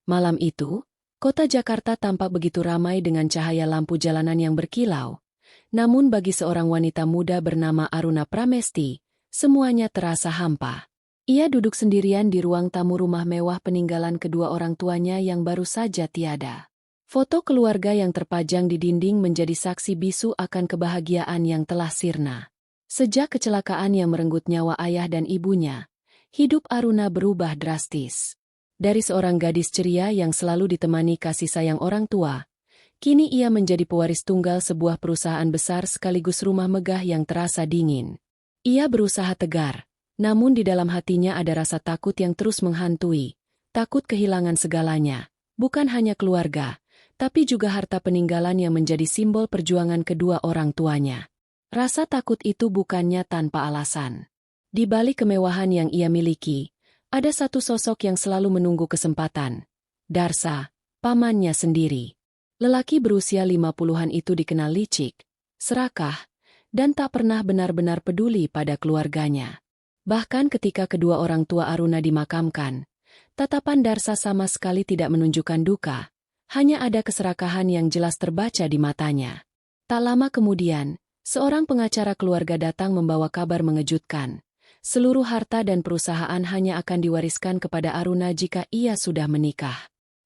Malam itu, kota Jakarta tampak begitu ramai dengan cahaya lampu jalanan yang berkilau. Namun bagi seorang wanita muda bernama Aruna Pramesti, semuanya terasa hampa. Ia duduk sendirian di ruang tamu rumah mewah peninggalan kedua orang tuanya yang baru saja tiada. Foto keluarga yang terpajang di dinding menjadi saksi bisu akan kebahagiaan yang telah sirna. Sejak kecelakaan yang merenggut nyawa ayah dan ibunya, hidup Aruna berubah drastis. Dari seorang gadis ceria yang selalu ditemani kasih sayang orang tua, kini ia menjadi pewaris tunggal sebuah perusahaan besar sekaligus rumah megah yang terasa dingin. Ia berusaha tegar, namun di dalam hatinya ada rasa takut yang terus menghantui. Takut kehilangan segalanya, bukan hanya keluarga, tapi juga harta peninggalan yang menjadi simbol perjuangan kedua orang tuanya. Rasa takut itu bukannya tanpa alasan. Di balik kemewahan yang ia miliki, ada satu sosok yang selalu menunggu kesempatan. Darsa, pamannya sendiri. Lelaki berusia 50-an itu dikenal licik, serakah, dan tak pernah benar-benar peduli pada keluarganya. Bahkan ketika kedua orang tua Aruna dimakamkan, tatapan Darsa sama sekali tidak menunjukkan duka, hanya ada keserakahan yang jelas terbaca di matanya. Tak lama kemudian, seorang pengacara keluarga datang membawa kabar mengejutkan. Seluruh harta dan perusahaan hanya akan diwariskan kepada Aruna jika ia sudah menikah.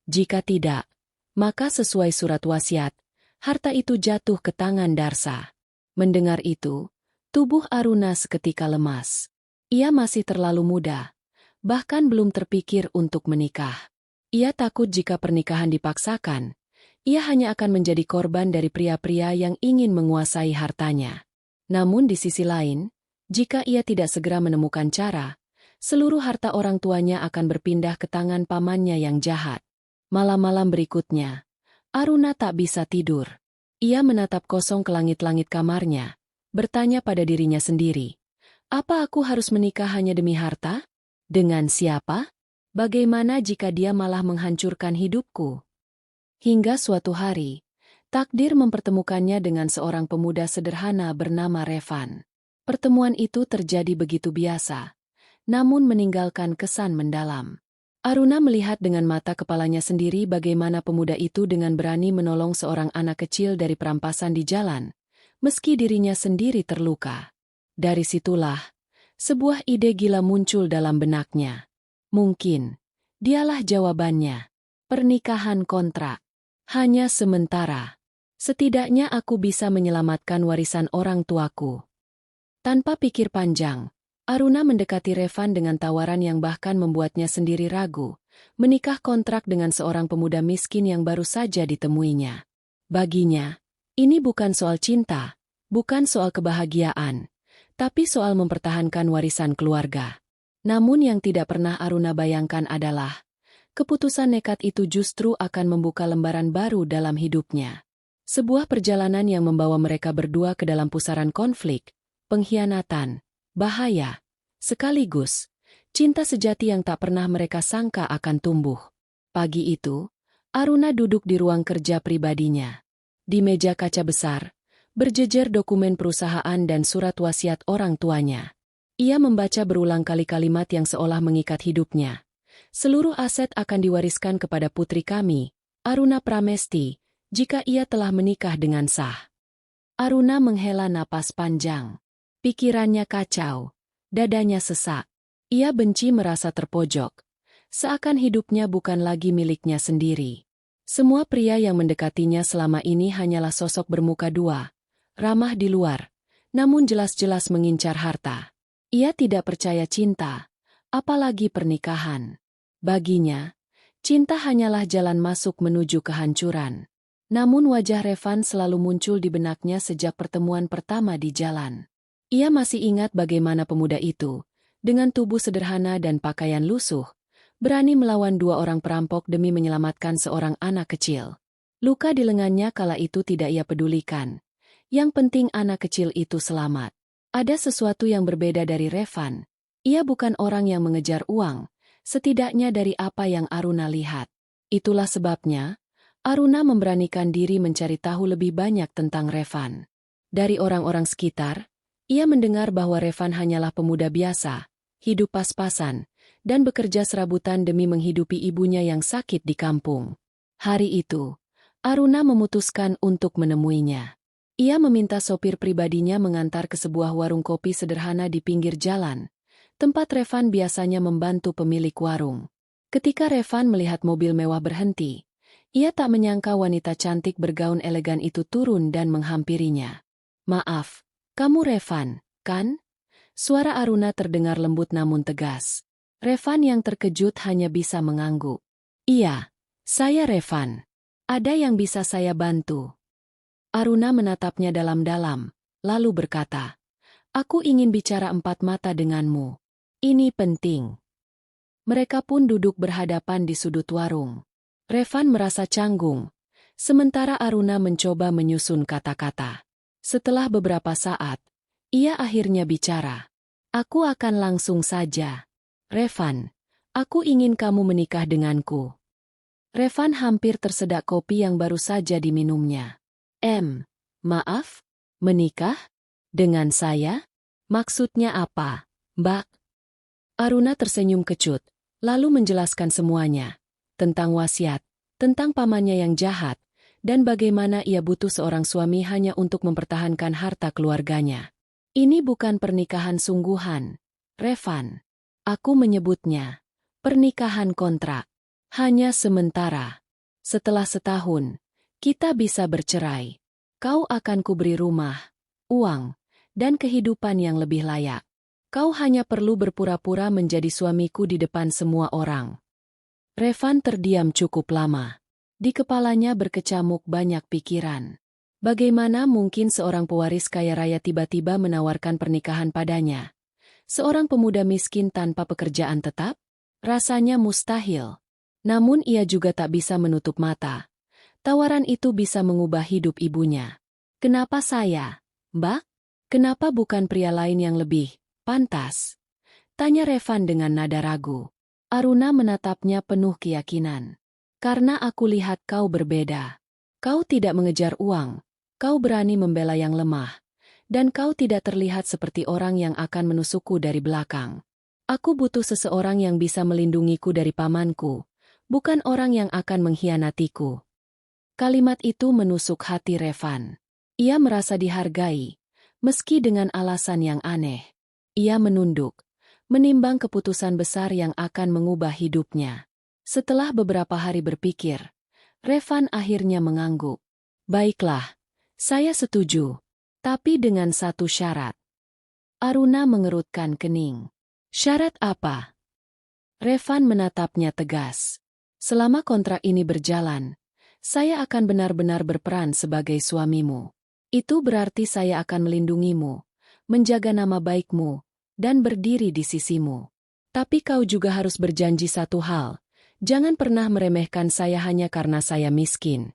Jika tidak, maka sesuai surat wasiat, harta itu jatuh ke tangan Darsa. Mendengar itu, tubuh Aruna seketika lemas. Ia masih terlalu muda, bahkan belum terpikir untuk menikah. Ia takut jika pernikahan dipaksakan, ia hanya akan menjadi korban dari pria-pria yang ingin menguasai hartanya. Namun di sisi lain, jika ia tidak segera menemukan cara, seluruh harta orang tuanya akan berpindah ke tangan pamannya yang jahat. Malam-malam berikutnya, Aruna tak bisa tidur. Ia menatap kosong ke langit-langit kamarnya, bertanya pada dirinya sendiri, apa aku harus menikah hanya demi harta? Dengan siapa? Bagaimana jika dia malah menghancurkan hidupku? Hingga suatu hari, takdir mempertemukannya dengan seorang pemuda sederhana bernama Revan. Pertemuan itu terjadi begitu biasa, namun meninggalkan kesan mendalam. Aruna melihat dengan mata kepalanya sendiri bagaimana pemuda itu dengan berani menolong seorang anak kecil dari perampasan di jalan, meski dirinya sendiri terluka. Dari situlah, sebuah ide gila muncul dalam benaknya. Mungkin, dialah jawabannya. Pernikahan kontrak. Hanya sementara. Setidaknya aku bisa menyelamatkan warisan orang tuaku. Tanpa pikir panjang, Aruna mendekati Revan dengan tawaran yang bahkan membuatnya sendiri ragu, menikah kontrak dengan seorang pemuda miskin yang baru saja ditemuinya. Baginya, ini bukan soal cinta, bukan soal kebahagiaan, tapi soal mempertahankan warisan keluarga. Namun yang tidak pernah Aruna bayangkan adalah, keputusan nekat itu justru akan membuka lembaran baru dalam hidupnya. Sebuah perjalanan yang membawa mereka berdua ke dalam pusaran konflik, pengkhianatan, bahaya, sekaligus cinta sejati yang tak pernah mereka sangka akan tumbuh. Pagi itu, Aruna duduk di ruang kerja pribadinya. Di meja kaca besar, berjejer dokumen perusahaan dan surat wasiat orang tuanya. Ia membaca berulang kali kalimat yang seolah mengikat hidupnya. Seluruh aset akan diwariskan kepada putri kami, Aruna Pramesti, jika ia telah menikah dengan sah. Aruna menghela napas panjang. Pikirannya kacau, dadanya sesak. Ia benci merasa terpojok, seakan hidupnya bukan lagi miliknya sendiri. Semua pria yang mendekatinya selama ini hanyalah sosok bermuka dua, ramah di luar, namun jelas-jelas mengincar harta. Ia tidak percaya cinta, apalagi pernikahan. Baginya, cinta hanyalah jalan masuk menuju kehancuran. Namun wajah Revan selalu muncul di benaknya sejak pertemuan pertama di jalan. Ia masih ingat bagaimana pemuda itu, dengan tubuh sederhana dan pakaian lusuh, berani melawan dua orang perampok demi menyelamatkan seorang anak kecil. Luka di lengannya kala itu tidak ia pedulikan. Yang penting anak kecil itu selamat. Ada sesuatu yang berbeda dari Revan. Ia bukan orang yang mengejar uang, setidaknya dari apa yang Aruna lihat. Itulah sebabnya, Aruna memberanikan diri mencari tahu lebih banyak tentang Revan. Dari orang-orang sekitar, ia mendengar bahwa Revan hanyalah pemuda biasa, hidup pas-pasan, dan bekerja serabutan demi menghidupi ibunya yang sakit di kampung. Hari itu, Aruna memutuskan untuk menemuinya. Ia meminta sopir pribadinya mengantar ke sebuah warung kopi sederhana di pinggir jalan, tempat Revan biasanya membantu pemilik warung. Ketika Revan melihat mobil mewah berhenti, ia tak menyangka wanita cantik bergaun elegan itu turun dan menghampirinya. "Maaf, kamu Revan, kan?" Suara Aruna terdengar lembut namun tegas. Revan yang terkejut hanya bisa mengangguk. "Iya, saya Revan. Ada yang bisa saya bantu?" Aruna menatapnya dalam-dalam, lalu berkata, "Aku ingin bicara empat mata denganmu. Ini penting." Mereka pun duduk berhadapan di sudut warung. Revan merasa canggung, sementara Aruna mencoba menyusun kata-kata. Setelah beberapa saat, ia akhirnya bicara. "Aku akan langsung saja. Revan, aku ingin kamu menikah denganku." Revan hampir tersedak kopi yang baru saja diminumnya. Maaf? Menikah? Dengan saya? Maksudnya apa, Mbak?" Aruna tersenyum kecut, lalu menjelaskan semuanya. Tentang wasiat, tentang pamannya yang jahat, dan bagaimana ia butuh seorang suami hanya untuk mempertahankan harta keluarganya. "Ini bukan pernikahan sungguhan, Revan. Aku menyebutnya pernikahan kontrak. Hanya sementara. Setelah setahun, kita bisa bercerai. Kau akan kuberi rumah, uang, dan kehidupan yang lebih layak. Kau hanya perlu berpura-pura menjadi suamiku di depan semua orang." Revan terdiam cukup lama. Di kepalanya berkecamuk banyak pikiran. Bagaimana mungkin seorang pewaris kaya raya tiba-tiba menawarkan pernikahan padanya? Seorang pemuda miskin tanpa pekerjaan tetap? Rasanya mustahil. Namun ia juga tak bisa menutup mata. Tawaran itu bisa mengubah hidup ibunya. "Kenapa saya, Mbak? Kenapa bukan pria lain yang lebih pantas?" tanya Revan dengan nada ragu. Aruna menatapnya penuh keyakinan. "Karena aku lihat kau berbeda. Kau tidak mengejar uang, kau berani membela yang lemah, dan kau tidak terlihat seperti orang yang akan menusukku dari belakang. Aku butuh seseorang yang bisa melindungiku dari pamanku, bukan orang yang akan mengkhianatiku." Kalimat itu menusuk hati Revan. Ia merasa dihargai, meski dengan alasan yang aneh. Ia menunduk, menimbang keputusan besar yang akan mengubah hidupnya. Setelah beberapa hari berpikir, Revan akhirnya mengangguk. "Baiklah, saya setuju, tapi dengan satu syarat." Aruna mengerutkan kening. "Syarat apa?" Revan menatapnya tegas. "Selama kontrak ini berjalan, saya akan benar-benar berperan sebagai suamimu. Itu berarti saya akan melindungimu, menjaga nama baikmu, dan berdiri di sisimu. Tapi kau juga harus berjanji satu hal, jangan pernah meremehkan saya hanya karena saya miskin."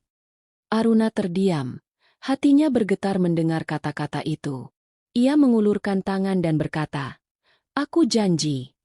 Aruna terdiam, hatinya bergetar mendengar kata-kata itu. Ia mengulurkan tangan dan berkata, "Aku janji."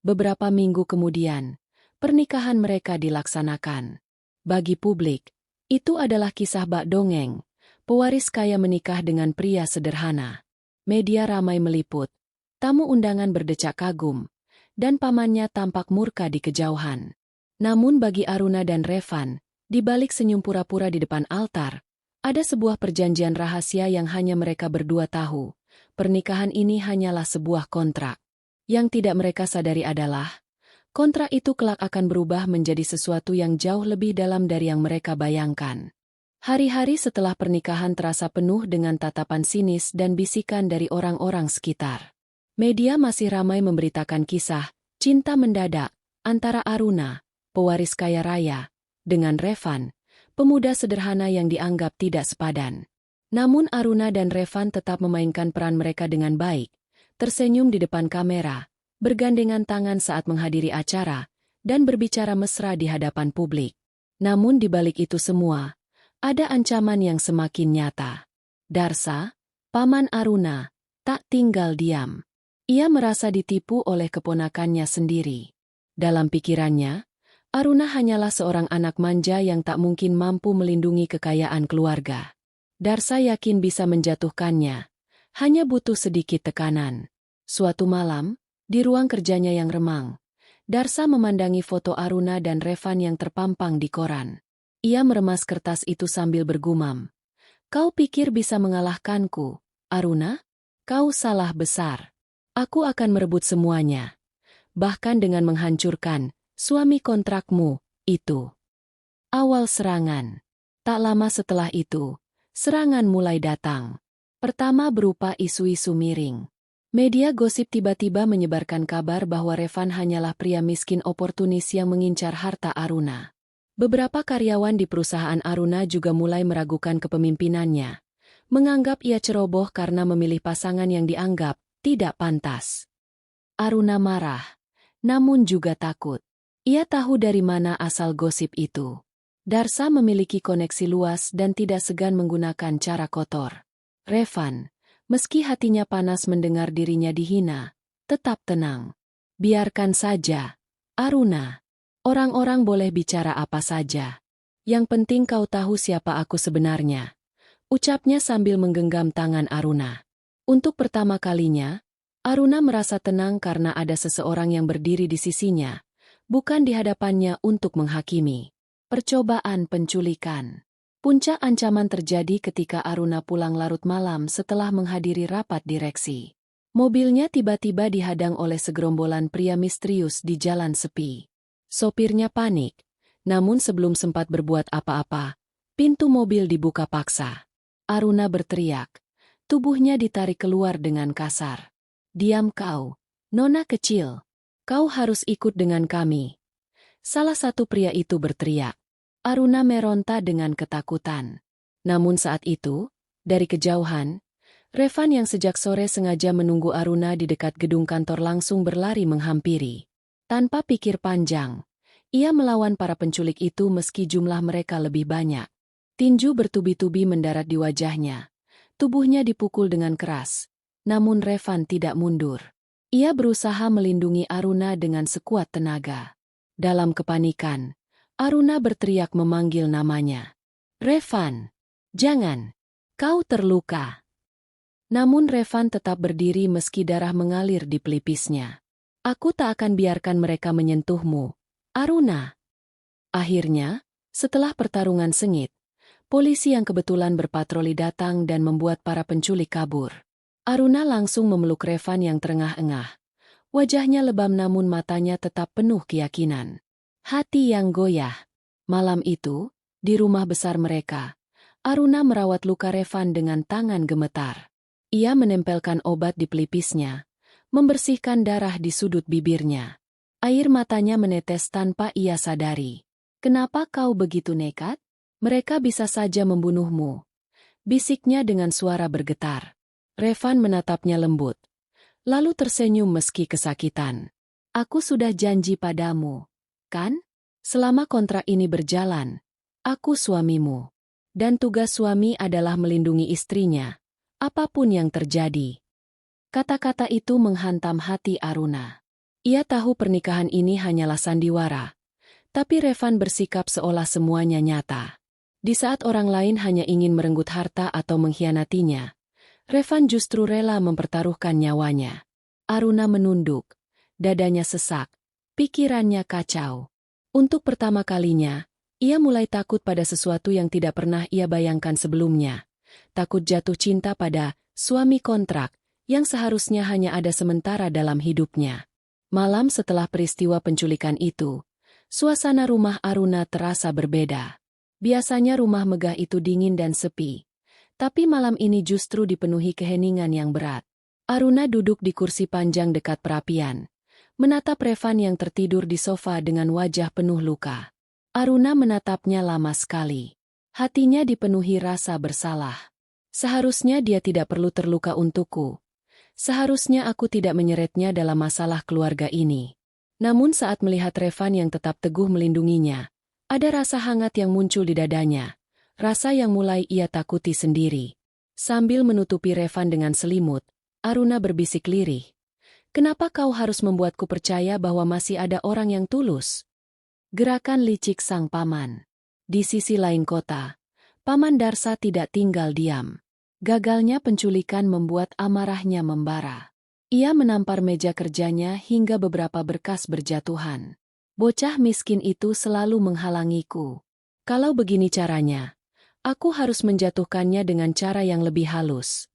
Beberapa minggu kemudian, pernikahan mereka dilaksanakan. Bagi publik, itu adalah kisah bak dongeng, pewaris kaya menikah dengan pria sederhana. Media ramai meliput, tamu undangan berdecak kagum, dan pamannya tampak murka di kejauhan. Namun bagi Aruna dan Revan, di balik senyum pura-pura di depan altar, ada sebuah perjanjian rahasia yang hanya mereka berdua tahu. Pernikahan ini hanyalah sebuah kontrak. Yang tidak mereka sadari adalah, kontrak itu kelak akan berubah menjadi sesuatu yang jauh lebih dalam dari yang mereka bayangkan. Hari-hari setelah pernikahan terasa penuh dengan tatapan sinis dan bisikan dari orang-orang sekitar. Media masih ramai memberitakan kisah cinta mendadak antara Aruna, pewaris kaya raya, dengan Revan, pemuda sederhana yang dianggap tidak sepadan. Namun Aruna dan Revan tetap memainkan peran mereka dengan baik, tersenyum di depan kamera, bergandengan tangan saat menghadiri acara, dan berbicara mesra di hadapan publik. Namun di balik itu semua, ada ancaman yang semakin nyata. Darsa, paman Aruna, tak tinggal diam. Ia merasa ditipu oleh keponakannya sendiri. Dalam pikirannya, Aruna hanyalah seorang anak manja yang tak mungkin mampu melindungi kekayaan keluarga. Darsa yakin bisa menjatuhkannya, hanya butuh sedikit tekanan. Suatu malam, di ruang kerjanya yang remang, Darsa memandangi foto Aruna dan Revan yang terpampang di koran. Ia meremas kertas itu sambil bergumam. Kau pikir bisa mengalahkanku, Aruna? Kau salah besar. Aku akan merebut semuanya. Bahkan dengan menghancurkan suami kontrakmu, itu. Awal serangan. Tak lama setelah itu, serangan mulai datang. Pertama berupa isu-isu miring. Media gosip tiba-tiba menyebarkan kabar bahwa Revan hanyalah pria miskin oportunis yang mengincar harta Aruna. Beberapa karyawan di perusahaan Aruna juga mulai meragukan kepemimpinannya, menganggap ia ceroboh karena memilih pasangan yang dianggap tidak pantas. Aruna marah, namun juga takut. Ia tahu dari mana asal gosip itu. Darsa memiliki koneksi luas dan tidak segan menggunakan cara kotor. Revan, meski hatinya panas mendengar dirinya dihina, tetap tenang. Biarkan saja, Aruna. Orang-orang boleh bicara apa saja. Yang penting kau tahu siapa aku sebenarnya. Ucapnya sambil menggenggam tangan Aruna. Untuk pertama kalinya, Aruna merasa tenang karena ada seseorang yang berdiri di sisinya, bukan di hadapannya untuk menghakimi. Percobaan penculikan. Puncak ancaman terjadi ketika Aruna pulang larut malam setelah menghadiri rapat direksi. Mobilnya tiba-tiba dihadang oleh segerombolan pria misterius di jalan sepi. Sopirnya panik, namun sebelum sempat berbuat apa-apa, pintu mobil dibuka paksa. Aruna berteriak, tubuhnya ditarik keluar dengan kasar. Diam kau, nona kecil. Kau harus ikut dengan kami. Salah satu pria itu berteriak. Aruna meronta dengan ketakutan. Namun saat itu, dari kejauhan, Revan yang sejak sore sengaja menunggu Aruna di dekat gedung kantor langsung berlari menghampiri. Tanpa pikir panjang, ia melawan para penculik itu meski jumlah mereka lebih banyak. Tinju bertubi-tubi mendarat di wajahnya. Tubuhnya dipukul dengan keras. Namun Revan tidak mundur. Ia berusaha melindungi Aruna dengan sekuat tenaga. Dalam kepanikan, Aruna berteriak memanggil namanya. Revan, jangan, kau terluka. Namun Revan tetap berdiri meski darah mengalir di pelipisnya. Aku tak akan biarkan mereka menyentuhmu, Aruna. Akhirnya, setelah pertarungan sengit, polisi yang kebetulan berpatroli datang dan membuat para penculik kabur. Aruna langsung memeluk Revan yang terengah-engah. Wajahnya lebam namun matanya tetap penuh keyakinan. Hati yang goyah. Malam itu, di rumah besar mereka, Aruna merawat luka Revan dengan tangan gemetar. Ia menempelkan obat di pelipisnya, membersihkan darah di sudut bibirnya. Air matanya menetes tanpa ia sadari. Kenapa kau begitu nekat? Mereka bisa saja membunuhmu. Bisiknya dengan suara bergetar. Revan menatapnya lembut. Lalu tersenyum meski kesakitan. Aku sudah janji padamu, kan? Selama kontrak ini berjalan, aku suamimu. Dan tugas suami adalah melindungi istrinya, apapun yang terjadi. Kata-kata itu menghantam hati Aruna. Ia tahu pernikahan ini hanyalah sandiwara. Tapi Revan bersikap seolah semuanya nyata. Di saat orang lain hanya ingin merenggut harta atau mengkhianatinya, Revan justru rela mempertaruhkan nyawanya. Aruna menunduk, dadanya sesak, pikirannya kacau. Untuk pertama kalinya, ia mulai takut pada sesuatu yang tidak pernah ia bayangkan sebelumnya. Takut jatuh cinta pada suami kontrak yang seharusnya hanya ada sementara dalam hidupnya. Malam setelah peristiwa penculikan itu, suasana rumah Aruna terasa berbeda. Biasanya rumah megah itu dingin dan sepi. Tapi malam ini justru dipenuhi keheningan yang berat. Aruna duduk di kursi panjang dekat perapian, menatap Revan yang tertidur di sofa dengan wajah penuh luka. Aruna menatapnya lama sekali. Hatinya dipenuhi rasa bersalah. Seharusnya dia tidak perlu terluka untukku. Seharusnya aku tidak menyeretnya dalam masalah keluarga ini. Namun saat melihat Revan yang tetap teguh melindunginya, ada rasa hangat yang muncul di dadanya. Rasa yang mulai ia takuti sendiri. Sambil menutupi Revan dengan selimut, Aruna berbisik lirih. Kenapa kau harus membuatku percaya bahwa masih ada orang yang tulus? Gerakan licik sang paman. Di sisi lain kota, Paman Darsa tidak tinggal diam. Gagalnya penculikan membuat amarahnya membara. Ia menampar meja kerjanya hingga beberapa berkas berjatuhan. Bocah miskin itu selalu menghalangiku. Kalau begini caranya, aku harus menjatuhkannya dengan cara yang lebih halus.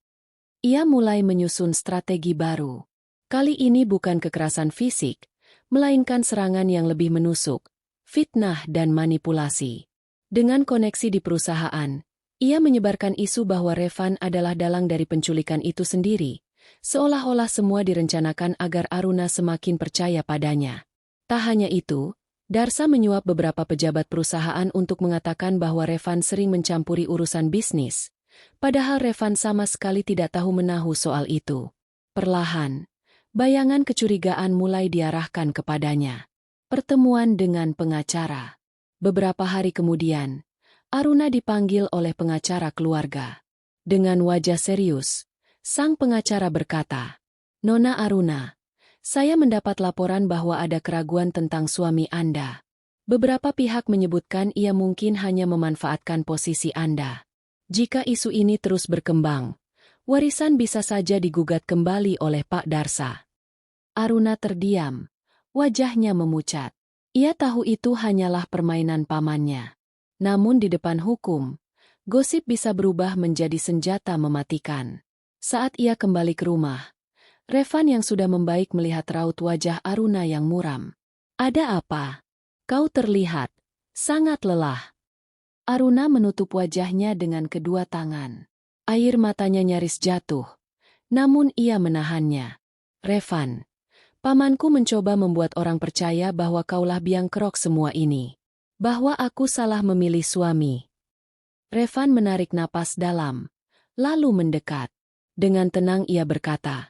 Ia mulai menyusun strategi baru. Kali ini bukan kekerasan fisik, melainkan serangan yang lebih menusuk, fitnah dan manipulasi. Dengan koneksi di perusahaan, ia menyebarkan isu bahwa Revan adalah dalang dari penculikan itu sendiri, seolah-olah semua direncanakan agar Aruna semakin percaya padanya. Tak hanya itu, Darsa menyuap beberapa pejabat perusahaan untuk mengatakan bahwa Revan sering mencampuri urusan bisnis, padahal Revan sama sekali tidak tahu menahu soal itu. Perlahan, bayangan kecurigaan mulai diarahkan kepadanya. Pertemuan dengan pengacara. Beberapa hari kemudian, Aruna dipanggil oleh pengacara keluarga. Dengan wajah serius, sang pengacara berkata, "Nona Aruna, saya mendapat laporan bahwa ada keraguan tentang suami Anda. Beberapa pihak menyebutkan ia mungkin hanya memanfaatkan posisi Anda. Jika isu ini terus berkembang, warisan bisa saja digugat kembali oleh Pak Darsa." Aruna terdiam, wajahnya memucat. Ia tahu itu hanyalah permainan pamannya. Namun di depan hukum, gosip bisa berubah menjadi senjata mematikan. Saat ia kembali ke rumah, Revan yang sudah membaik melihat raut wajah Aruna yang muram. "Ada apa? Kau terlihat sangat lelah." Aruna menutup wajahnya dengan kedua tangan. Air matanya nyaris jatuh, namun ia menahannya. "Revan, pamanku mencoba membuat orang percaya bahwa kaulah biang kerok semua ini. Bahwa aku salah memilih suami." Revan menarik napas dalam, lalu mendekat. Dengan tenang ia berkata,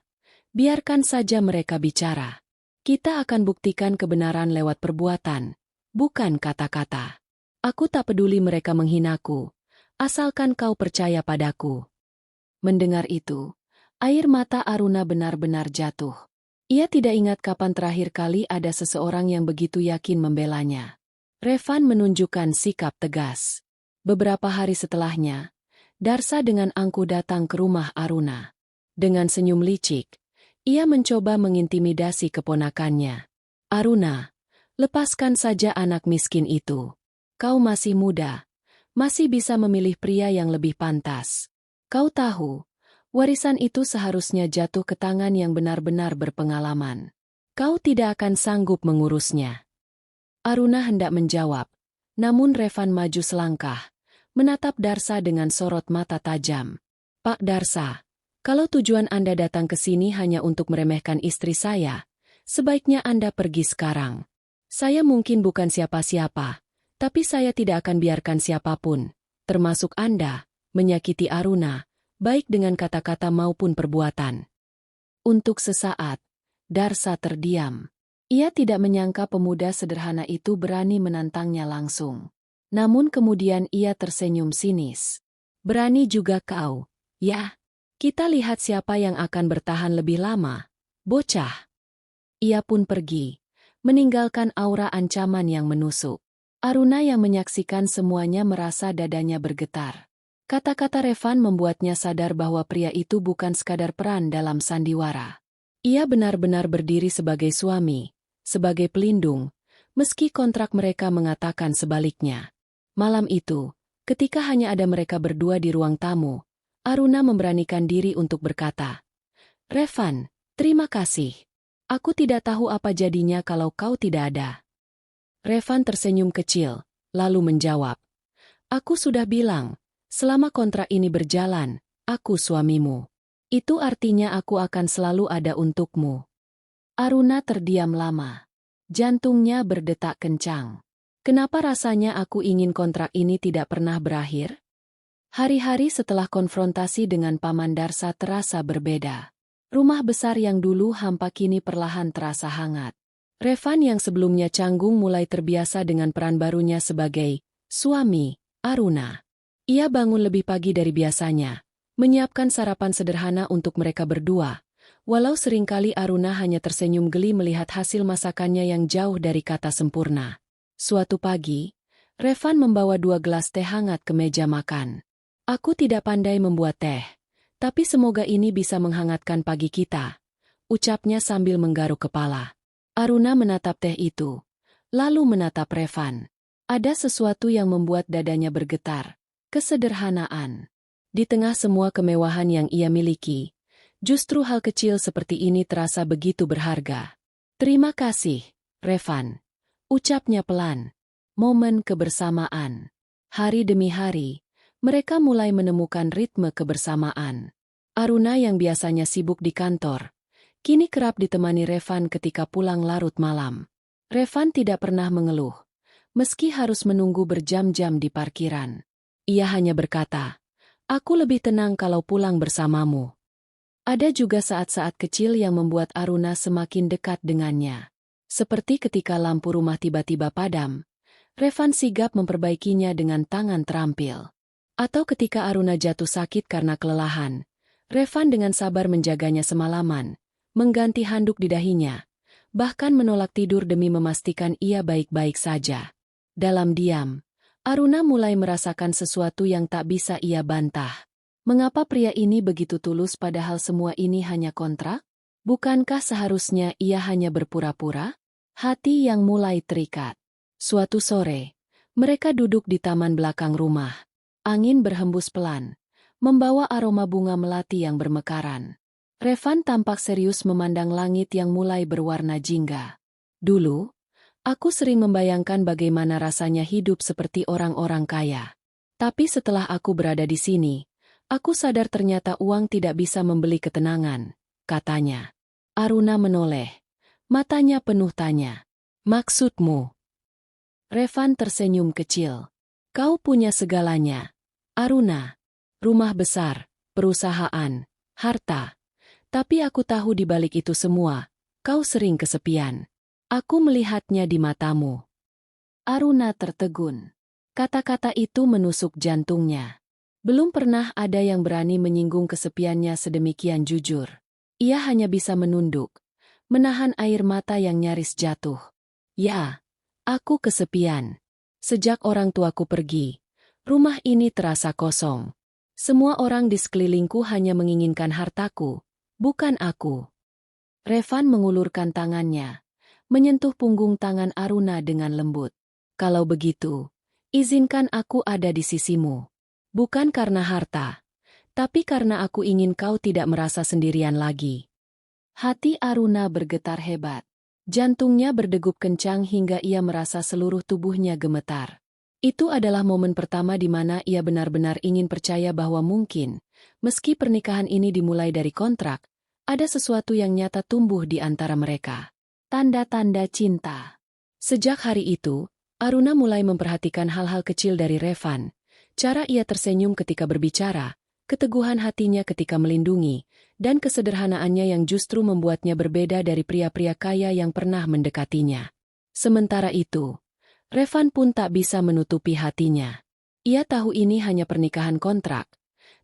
"Biarkan saja mereka bicara. Kita akan buktikan kebenaran lewat perbuatan, bukan kata-kata. Aku tak peduli mereka menghinaku, asalkan kau percaya padaku." Mendengar itu, air mata Aruna benar-benar jatuh. Ia tidak ingat kapan terakhir kali ada seseorang yang begitu yakin membelanya. Revan menunjukkan sikap tegas. Beberapa hari setelahnya, Darsa dengan angkuh datang ke rumah Aruna. Dengan senyum licik, ia mencoba mengintimidasi keponakannya. "Aruna, lepaskan saja anak miskin itu. Kau masih muda, masih bisa memilih pria yang lebih pantas. Kau tahu, warisan itu seharusnya jatuh ke tangan yang benar-benar berpengalaman. Kau tidak akan sanggup mengurusnya." Aruna hendak menjawab, namun Revan maju selangkah, menatap Darsa dengan sorot mata tajam. "Pak Darsa, kalau tujuan Anda datang ke sini hanya untuk meremehkan istri saya, sebaiknya Anda pergi sekarang. Saya mungkin bukan siapa-siapa, tapi saya tidak akan biarkan siapapun, termasuk Anda, menyakiti Aruna, baik dengan kata-kata maupun perbuatan." Untuk sesaat, Darsa terdiam. Ia tidak menyangka pemuda sederhana itu berani menantangnya langsung. Namun kemudian ia tersenyum sinis. "Berani juga kau, ya? Kita lihat siapa yang akan bertahan lebih lama, bocah." Ia pun pergi, meninggalkan aura ancaman yang menusuk. Aruna yang menyaksikan semuanya merasa dadanya bergetar. Kata-kata Revan membuatnya sadar bahwa pria itu bukan sekadar peran dalam sandiwara. Ia benar-benar berdiri sebagai suami, sebagai pelindung, meski kontrak mereka mengatakan sebaliknya. Malam itu, ketika hanya ada mereka berdua di ruang tamu, Aruna memberanikan diri untuk berkata, "Revan, terima kasih. Aku tidak tahu apa jadinya kalau kau tidak ada." Revan tersenyum kecil, lalu menjawab, "Aku sudah bilang, selama kontrak ini berjalan, aku suamimu. Itu artinya aku akan selalu ada untukmu." Aruna terdiam lama. Jantungnya berdetak kencang. Kenapa rasanya aku ingin kontrak ini tidak pernah berakhir? Hari-hari setelah konfrontasi dengan Paman Darsa terasa berbeda. Rumah besar yang dulu hampa kini perlahan terasa hangat. Revan yang sebelumnya canggung mulai terbiasa dengan peran barunya sebagai suami Aruna. Ia bangun lebih pagi dari biasanya, menyiapkan sarapan sederhana untuk mereka berdua. Walau seringkali Aruna hanya tersenyum geli melihat hasil masakannya yang jauh dari kata sempurna. Suatu pagi, Revan membawa 2 gelas teh hangat ke meja makan. "Aku tidak pandai membuat teh, tapi semoga ini bisa menghangatkan pagi kita," ucapnya sambil menggaruk kepala. Aruna menatap teh itu, lalu menatap Revan. Ada sesuatu yang membuat dadanya bergetar. Kesederhanaan. Di tengah semua kemewahan yang ia miliki, justru hal kecil seperti ini terasa begitu berharga. Terima kasih, Revan. Ucapnya pelan. Momen kebersamaan. Hari demi hari, mereka mulai menemukan ritme kebersamaan. Aruna yang biasanya sibuk di kantor, kini kerap ditemani Revan ketika pulang larut malam. Revan tidak pernah mengeluh, meski harus menunggu berjam-jam di parkiran. Ia hanya berkata, "Aku lebih tenang kalau pulang bersamamu." Ada juga saat-saat kecil yang membuat Aruna semakin dekat dengannya. Seperti ketika lampu rumah tiba-tiba padam, Revan sigap memperbaikinya dengan tangan terampil. Atau ketika Aruna jatuh sakit karena kelelahan, Revan dengan sabar menjaganya semalaman, mengganti handuk di dahinya, bahkan menolak tidur demi memastikan ia baik-baik saja. Dalam diam, Aruna mulai merasakan sesuatu yang tak bisa ia bantah. Mengapa pria ini begitu tulus padahal semua ini hanya kontrak? Bukankah seharusnya ia hanya berpura-pura? Hati yang mulai terikat. Suatu sore, mereka duduk di taman belakang rumah. Angin berhembus pelan, membawa aroma bunga melati yang bermekaran. Revan tampak serius memandang langit yang mulai berwarna jingga. Dulu, aku sering membayangkan bagaimana rasanya hidup seperti orang-orang kaya. Tapi setelah aku berada di sini, aku sadar ternyata uang tidak bisa membeli ketenangan, katanya. Aruna menoleh. Matanya penuh tanya. Maksudmu? Revan tersenyum kecil. Kau punya segalanya, Aruna. Rumah besar, perusahaan, harta. Tapi aku tahu di balik itu semua, kau sering kesepian. Aku melihatnya di matamu. Aruna tertegun. Kata-kata itu menusuk jantungnya. Belum pernah ada yang berani menyinggung kesepiannya sedemikian jujur. Ia hanya bisa menunduk, menahan air mata yang nyaris jatuh. Ya, aku kesepian. Sejak orang tuaku pergi, rumah ini terasa kosong. Semua orang di sekelilingku hanya menginginkan hartaku, bukan aku. Revan mengulurkan tangannya, menyentuh punggung tangan Aruna dengan lembut. Kalau begitu, izinkan aku ada di sisimu. Bukan karena harta, tapi karena aku ingin kau tidak merasa sendirian lagi. Hati Aruna bergetar hebat. Jantungnya berdegup kencang hingga ia merasa seluruh tubuhnya gemetar. Itu adalah momen pertama di mana ia benar-benar ingin percaya bahwa mungkin, meski pernikahan ini dimulai dari kontrak, ada sesuatu yang nyata tumbuh di antara mereka. Tanda-tanda cinta. Sejak hari itu, Aruna mulai memperhatikan hal-hal kecil dari Revan. Cara ia tersenyum ketika berbicara, keteguhan hatinya ketika melindungi, dan kesederhanaannya yang justru membuatnya berbeda dari pria-pria kaya yang pernah mendekatinya. Sementara itu, Revan pun tak bisa menutupi hatinya. Ia tahu ini hanya pernikahan kontrak,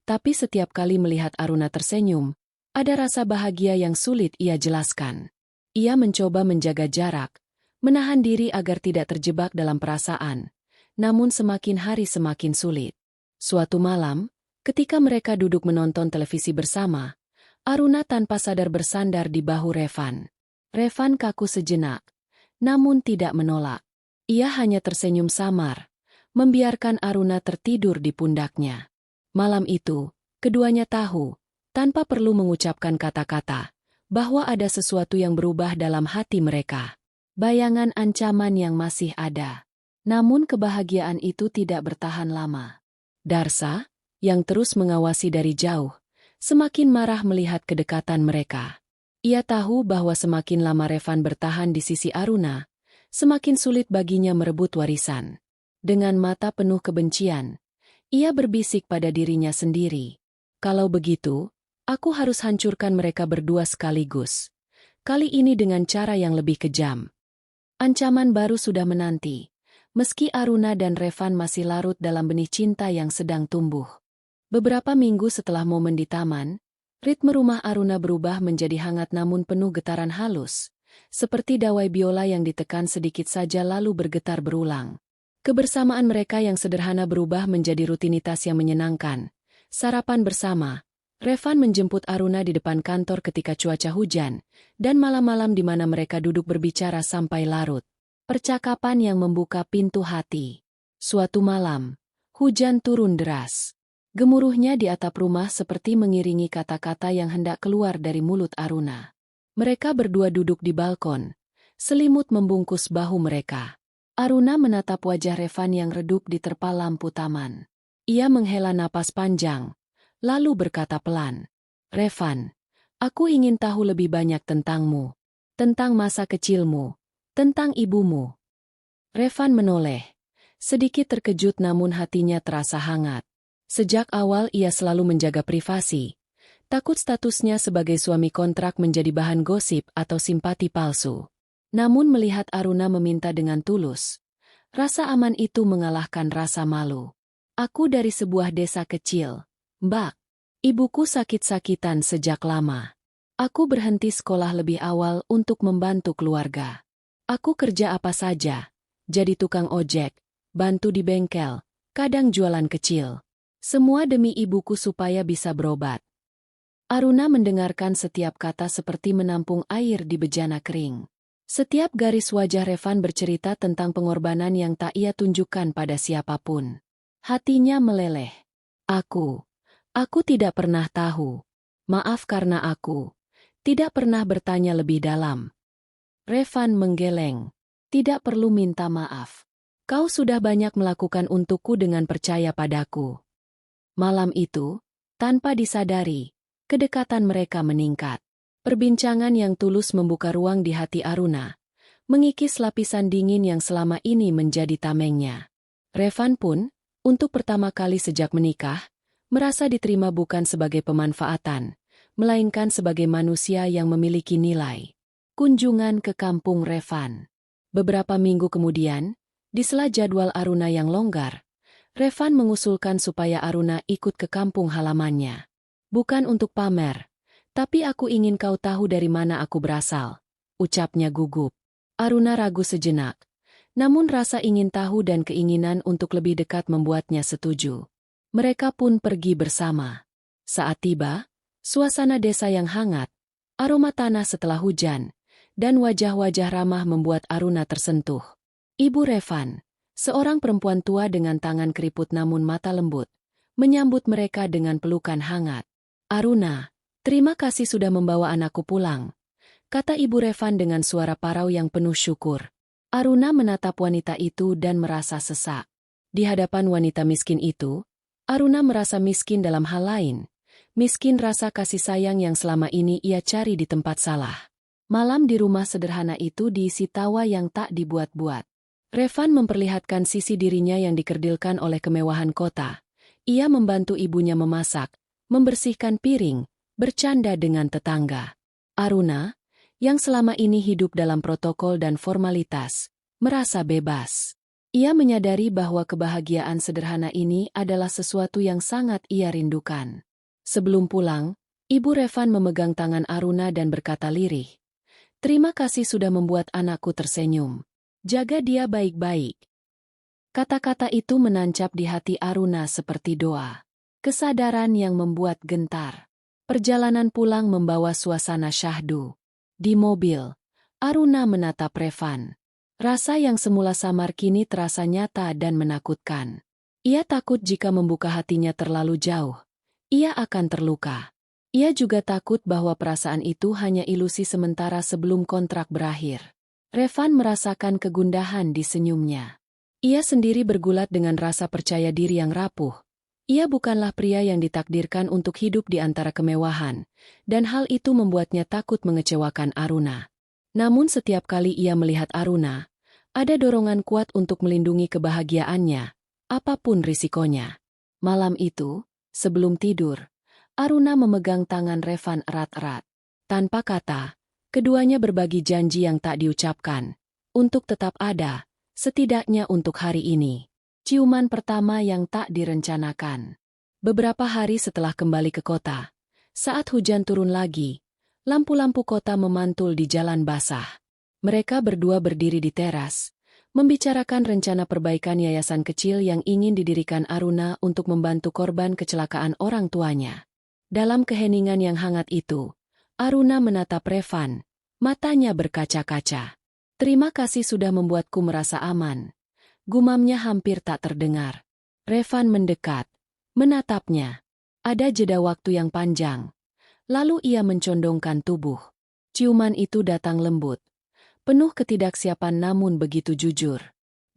tapi setiap kali melihat Aruna tersenyum, ada rasa bahagia yang sulit ia jelaskan. Ia mencoba menjaga jarak, menahan diri agar tidak terjebak dalam perasaan, namun semakin hari semakin sulit. Suatu malam, ketika mereka duduk menonton televisi bersama, Aruna tanpa sadar bersandar di bahu Revan. Revan kaku sejenak, namun tidak menolak. Ia hanya tersenyum samar, membiarkan Aruna tertidur di pundaknya. Malam itu, keduanya tahu, tanpa perlu mengucapkan kata-kata, bahwa ada sesuatu yang berubah dalam hati mereka. Bayangan ancaman yang masih ada. Namun kebahagiaan itu tidak bertahan lama. Darsa, yang terus mengawasi dari jauh, semakin marah melihat kedekatan mereka. Ia tahu bahwa semakin lama Revan bertahan di sisi Aruna, semakin sulit baginya merebut warisan. Dengan mata penuh kebencian, ia berbisik pada dirinya sendiri. Kalau begitu, aku harus hancurkan mereka berdua sekaligus. Kali ini dengan cara yang lebih kejam. Ancaman baru sudah menanti. Meski Aruna dan Revan masih larut dalam benih cinta yang sedang tumbuh. Beberapa minggu setelah momen di taman, ritme rumah Aruna berubah menjadi hangat namun penuh getaran halus, seperti dawai biola yang ditekan sedikit saja lalu bergetar berulang. Kebersamaan mereka yang sederhana berubah menjadi rutinitas yang menyenangkan. Sarapan bersama, Revan menjemput Aruna di depan kantor ketika cuaca hujan, dan malam-malam di mana mereka duduk berbicara sampai larut. Percakapan yang membuka pintu hati. Suatu malam, hujan turun deras. Gemuruhnya di atap rumah seperti mengiringi kata-kata yang hendak keluar dari mulut Aruna. Mereka berdua duduk di balkon. Selimut membungkus bahu mereka. Aruna menatap wajah Revan yang redup di terpal lampu taman. Ia menghela napas panjang. Lalu berkata pelan, "Revan, aku ingin tahu lebih banyak tentangmu. Tentang masa kecilmu. Tentang ibumu." Revan menoleh. Sedikit terkejut namun hatinya terasa hangat. Sejak awal ia selalu menjaga privasi. Takut statusnya sebagai suami kontrak menjadi bahan gosip atau simpati palsu. Namun melihat Aruna meminta dengan tulus, rasa aman itu mengalahkan rasa malu. "Aku dari sebuah desa kecil, Mbak. Ibuku sakit-sakitan sejak lama. Aku berhenti sekolah lebih awal untuk membantu keluarga. Aku kerja apa saja, jadi tukang ojek, bantu di bengkel, kadang jualan kecil. Semua demi ibuku supaya bisa berobat." Aruna mendengarkan setiap kata seperti menampung air di bejana kering. Setiap garis wajah Revan bercerita tentang pengorbanan yang tak ia tunjukkan pada siapapun. Hatinya meleleh. Aku tidak pernah tahu. Maaf karena aku tidak pernah bertanya lebih dalam." Revan menggeleng. "Tidak perlu minta maaf. Kau sudah banyak melakukan untukku dengan percaya padaku." Malam itu, tanpa disadari, kedekatan mereka meningkat. Perbincangan yang tulus membuka ruang di hati Aruna, mengikis lapisan dingin yang selama ini menjadi tamengnya. Revan pun, untuk pertama kali sejak menikah, merasa diterima bukan sebagai pemanfaatan, melainkan sebagai manusia yang memiliki nilai. Kunjungan ke kampung Revan. Beberapa minggu kemudian, di sela jadwal Aruna yang longgar, Revan mengusulkan supaya Aruna ikut ke kampung halamannya. "Bukan untuk pamer, tapi aku ingin kau tahu dari mana aku berasal," ucapnya gugup. Aruna ragu sejenak, namun rasa ingin tahu dan keinginan untuk lebih dekat membuatnya setuju. Mereka pun pergi bersama. Saat tiba, suasana desa yang hangat, aroma tanah setelah hujan, dan wajah-wajah ramah membuat Aruna tersentuh. Ibu Revan, seorang perempuan tua dengan tangan keriput namun mata lembut, menyambut mereka dengan pelukan hangat. "Aruna, terima kasih sudah membawa anakku pulang," kata Ibu Revan dengan suara parau yang penuh syukur. Aruna menatap wanita itu dan merasa sesak. Di hadapan wanita miskin itu, Aruna merasa miskin dalam hal lain. Miskin rasa kasih sayang yang selama ini ia cari di tempat salah. Malam di rumah sederhana itu diisi tawa yang tak dibuat-buat. Revan memperlihatkan sisi dirinya yang dikerdilkan oleh kemewahan kota. Ia membantu ibunya memasak, membersihkan piring, bercanda dengan tetangga. Aruna, yang selama ini hidup dalam protokol dan formalitas, merasa bebas. Ia menyadari bahwa kebahagiaan sederhana ini adalah sesuatu yang sangat ia rindukan. Sebelum pulang, Ibu Revan memegang tangan Aruna dan berkata lirih, "Terima kasih sudah membuat anakku tersenyum. Jaga dia baik-baik." Kata-kata itu menancap di hati Aruna seperti doa. Kesadaran yang membuat gentar. Perjalanan pulang membawa suasana syahdu. Di mobil, Aruna menatap Revan. Rasa yang semula samar kini terasa nyata dan menakutkan. Ia takut jika membuka hatinya terlalu jauh, ia akan terluka. Ia juga takut bahwa perasaan itu hanya ilusi sementara sebelum kontrak berakhir. Revan merasakan kegundahan di senyumnya. Ia sendiri bergulat dengan rasa percaya diri yang rapuh. Ia bukanlah pria yang ditakdirkan untuk hidup di antara kemewahan, dan hal itu membuatnya takut mengecewakan Aruna. Namun setiap kali ia melihat Aruna, ada dorongan kuat untuk melindungi kebahagiaannya, apapun risikonya. Malam itu, sebelum tidur, Aruna memegang tangan Revan erat-erat. Tanpa kata, keduanya berbagi janji yang tak diucapkan, untuk tetap ada, setidaknya untuk hari ini. Ciuman pertama yang tak direncanakan. Beberapa hari setelah kembali ke kota, saat hujan turun lagi, lampu-lampu kota memantul di jalan basah. Mereka berdua berdiri di teras, membicarakan rencana perbaikan yayasan kecil yang ingin didirikan Aruna untuk membantu korban kecelakaan orang tuanya. Dalam keheningan yang hangat itu, Aruna menatap Revan, matanya berkaca-kaca. "Terima kasih sudah membuatku merasa aman." Gumamnya hampir tak terdengar. Revan mendekat, menatapnya. Ada jeda waktu yang panjang. Lalu ia mencondongkan tubuh. Ciuman itu datang lembut, penuh ketidaksiapan namun begitu jujur.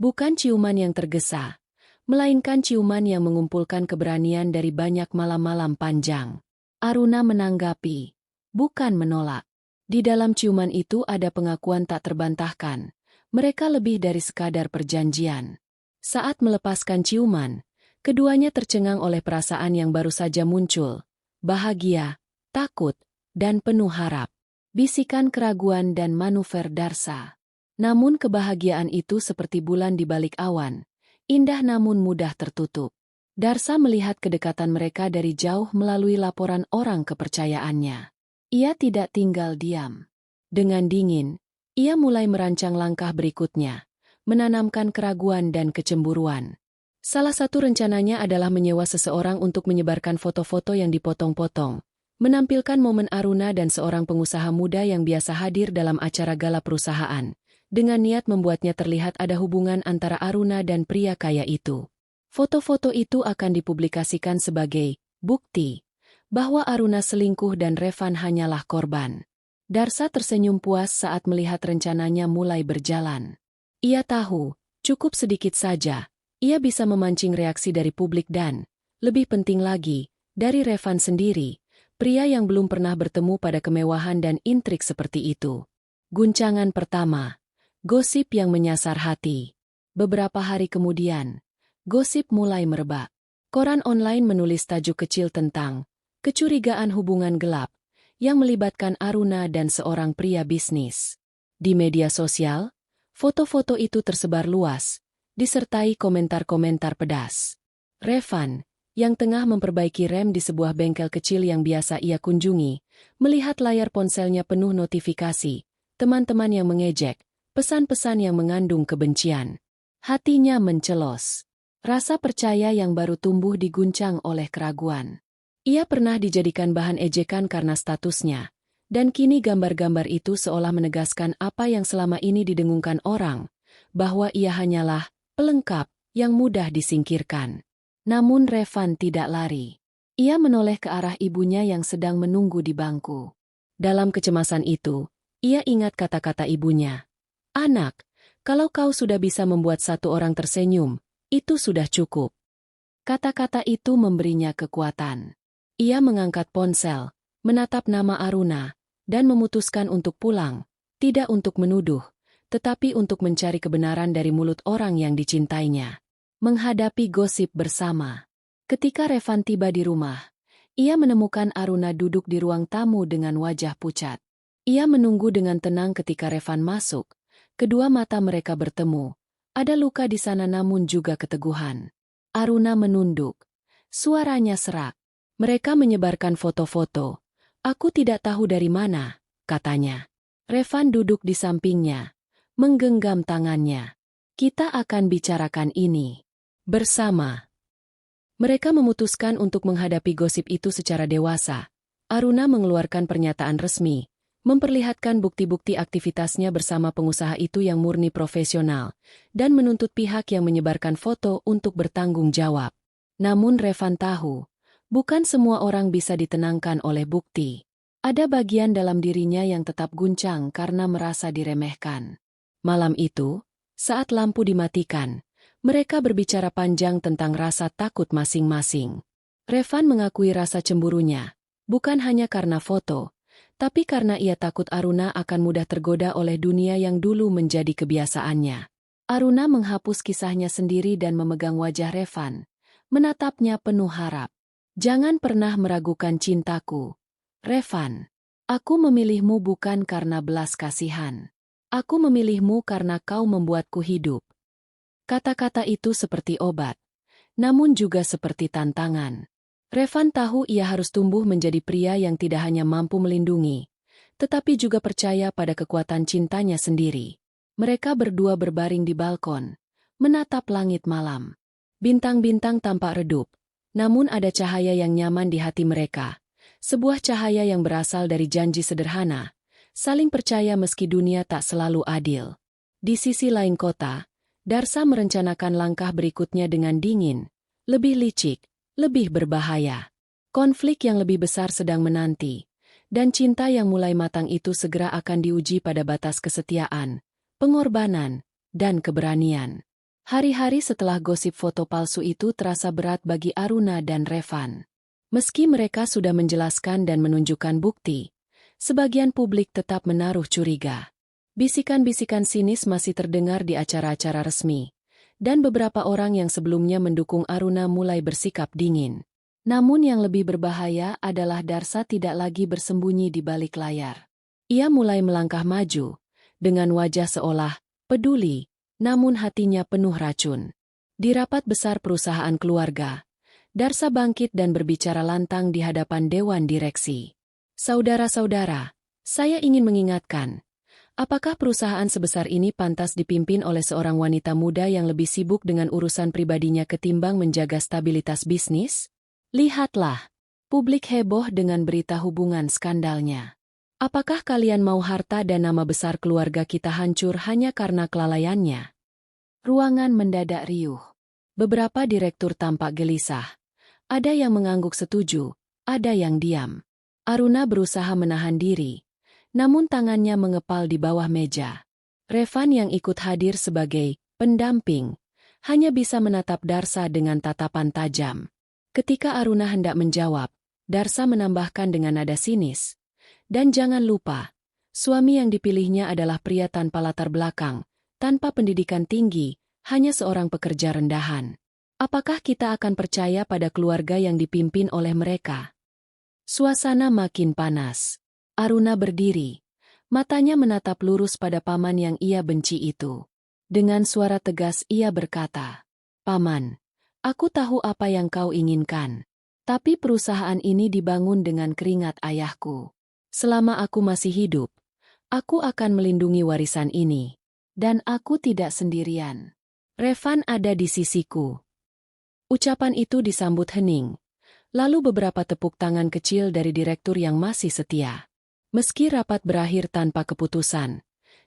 Bukan ciuman yang tergesa, melainkan ciuman yang mengumpulkan keberanian dari banyak malam-malam panjang. Aruna menanggapi, bukan menolak. Di dalam ciuman itu ada pengakuan tak terbantahkan. Mereka lebih dari sekadar perjanjian. Saat melepaskan ciuman, keduanya tercengang oleh perasaan yang baru saja muncul. Bahagia, takut, dan penuh harap. Bisikan keraguan dan manuver Darsa. Namun kebahagiaan itu seperti bulan di balik awan. Indah namun mudah tertutup. Darsa melihat kedekatan mereka dari jauh melalui laporan orang kepercayaannya. Ia tidak tinggal diam. Dengan dingin, ia mulai merancang langkah berikutnya, menanamkan keraguan dan kecemburuan. Salah satu rencananya adalah menyewa seseorang untuk menyebarkan foto-foto yang dipotong-potong, menampilkan momen Aruna dan seorang pengusaha muda yang biasa hadir dalam acara gala perusahaan, dengan niat membuatnya terlihat ada hubungan antara Aruna dan pria kaya itu. Foto-foto itu akan dipublikasikan sebagai bukti bahwa Aruna selingkuh dan Revan hanyalah korban. Darsa tersenyum puas saat melihat rencananya mulai berjalan. Ia tahu, cukup sedikit saja, ia bisa memancing reaksi dari publik dan, lebih penting lagi, dari Revan sendiri, pria yang belum pernah bertemu pada kemewahan dan intrik seperti itu. Guncangan pertama, gosip yang menyasar hati. Beberapa hari kemudian, gosip mulai merebak. Koran online menulis tajuk kecil tentang kecurigaan hubungan gelap yang melibatkan Aruna dan seorang pria bisnis. Di media sosial, foto-foto itu tersebar luas, disertai komentar-komentar pedas. Revan, yang tengah memperbaiki rem di sebuah bengkel kecil yang biasa ia kunjungi, melihat layar ponselnya penuh notifikasi, teman-teman yang mengejek, pesan-pesan yang mengandung kebencian. Hatinya mencelos. Rasa percaya yang baru tumbuh diguncang oleh keraguan. Ia pernah dijadikan bahan ejekan karena statusnya, dan kini gambar-gambar itu seolah menegaskan apa yang selama ini didengungkan orang, bahwa ia hanyalah pelengkap yang mudah disingkirkan. Namun Revan tidak lari. Ia menoleh ke arah ibunya yang sedang menunggu di bangku. Dalam kecemasan itu, ia ingat kata-kata ibunya. "Anak, kalau kau sudah bisa membuat satu orang tersenyum, itu sudah cukup." Kata-kata itu memberinya kekuatan. Ia mengangkat ponsel, menatap nama Aruna, dan memutuskan untuk pulang, tidak untuk menuduh, tetapi untuk mencari kebenaran dari mulut orang yang dicintainya. Menghadapi gosip bersama. Ketika Revan tiba di rumah, ia menemukan Aruna duduk di ruang tamu dengan wajah pucat. Ia menunggu dengan tenang ketika Revan masuk. Kedua mata mereka bertemu. Ada luka di sana namun juga keteguhan. Aruna menunduk. Suaranya serak. "Mereka menyebarkan foto-foto. Aku tidak tahu dari mana," katanya. Revan duduk di sampingnya, menggenggam tangannya. "Kita akan bicarakan ini bersama." Mereka memutuskan untuk menghadapi gosip itu secara dewasa. Aruna mengeluarkan pernyataan resmi, memperlihatkan bukti-bukti aktivitasnya bersama pengusaha itu yang murni profesional, dan menuntut pihak yang menyebarkan foto untuk bertanggung jawab. Namun Revan tahu, bukan semua orang bisa ditenangkan oleh bukti. Ada bagian dalam dirinya yang tetap guncang karena merasa diremehkan. Malam itu, saat lampu dimatikan, mereka berbicara panjang tentang rasa takut masing-masing. Revan mengakui rasa cemburunya, bukan hanya karena foto, tapi karena ia takut Aruna akan mudah tergoda oleh dunia yang dulu menjadi kebiasaannya. Aruna menghapus kisahnya sendiri dan memegang wajah Revan, menatapnya penuh harap. "Jangan pernah meragukan cintaku, Revan. Aku memilihmu bukan karena belas kasihan. Aku memilihmu karena kau membuatku hidup." Kata-kata itu seperti obat, namun juga seperti tantangan. Revan tahu ia harus tumbuh menjadi pria yang tidak hanya mampu melindungi, tetapi juga percaya pada kekuatan cintanya sendiri. Mereka berdua berbaring di balkon, menatap langit malam. Bintang-bintang tampak redup, namun ada cahaya yang nyaman di hati mereka, Sebuah cahaya yang berasal dari janji sederhana, saling percaya meski dunia tak selalu adil. Di sisi lain kota, Darsa merencanakan langkah berikutnya dengan dingin, lebih licik, lebih berbahaya. Konflik yang lebih besar sedang menanti, dan cinta yang mulai matang itu segera akan diuji pada batas kesetiaan, pengorbanan, dan keberanian. Hari-hari setelah gosip foto palsu itu terasa berat bagi Aruna dan Revan. Meski mereka sudah menjelaskan dan menunjukkan bukti, sebagian publik tetap menaruh curiga. Bisikan-bisikan sinis masih terdengar di acara-acara resmi, dan beberapa orang yang sebelumnya mendukung Aruna mulai bersikap dingin. Namun yang lebih berbahaya adalah Darsa tidak lagi bersembunyi di balik layar. Ia mulai melangkah maju, dengan wajah seolah peduli, namun hatinya penuh racun. Di rapat besar perusahaan keluarga, Darsa bangkit dan berbicara lantang di hadapan Dewan Direksi. Saudara-saudara, saya ingin mengingatkan, apakah perusahaan sebesar ini pantas dipimpin oleh seorang wanita muda yang lebih sibuk dengan urusan pribadinya ketimbang menjaga stabilitas bisnis? Lihatlah, publik heboh dengan berita hubungan skandalnya. Apakah kalian mau harta dan nama besar keluarga kita hancur hanya karena kelalaiannya? Ruangan mendadak riuh. Beberapa direktur tampak gelisah. Ada yang mengangguk setuju, ada yang diam. Aruna berusaha menahan diri, namun tangannya mengepal di bawah meja. Revan yang ikut hadir sebagai pendamping, hanya bisa menatap Darsa dengan tatapan tajam. Ketika Aruna hendak menjawab, Darsa menambahkan dengan nada sinis. Dan jangan lupa, suami yang dipilihnya adalah pria tanpa latar belakang, tanpa pendidikan tinggi, hanya seorang pekerja rendahan. Apakah kita akan percaya pada keluarga yang dipimpin oleh mereka? Suasana makin panas. Aruna berdiri. Matanya menatap lurus pada paman yang ia benci itu. Dengan suara tegas ia berkata, "Paman, aku tahu apa yang kau inginkan. Tapi perusahaan ini dibangun dengan keringat ayahku. Selama aku masih hidup, aku akan melindungi warisan ini. Dan aku tidak sendirian. Revan ada di sisiku." Ucapan itu disambut hening. Lalu beberapa tepuk tangan kecil dari direktur yang masih setia. Meski rapat berakhir tanpa keputusan,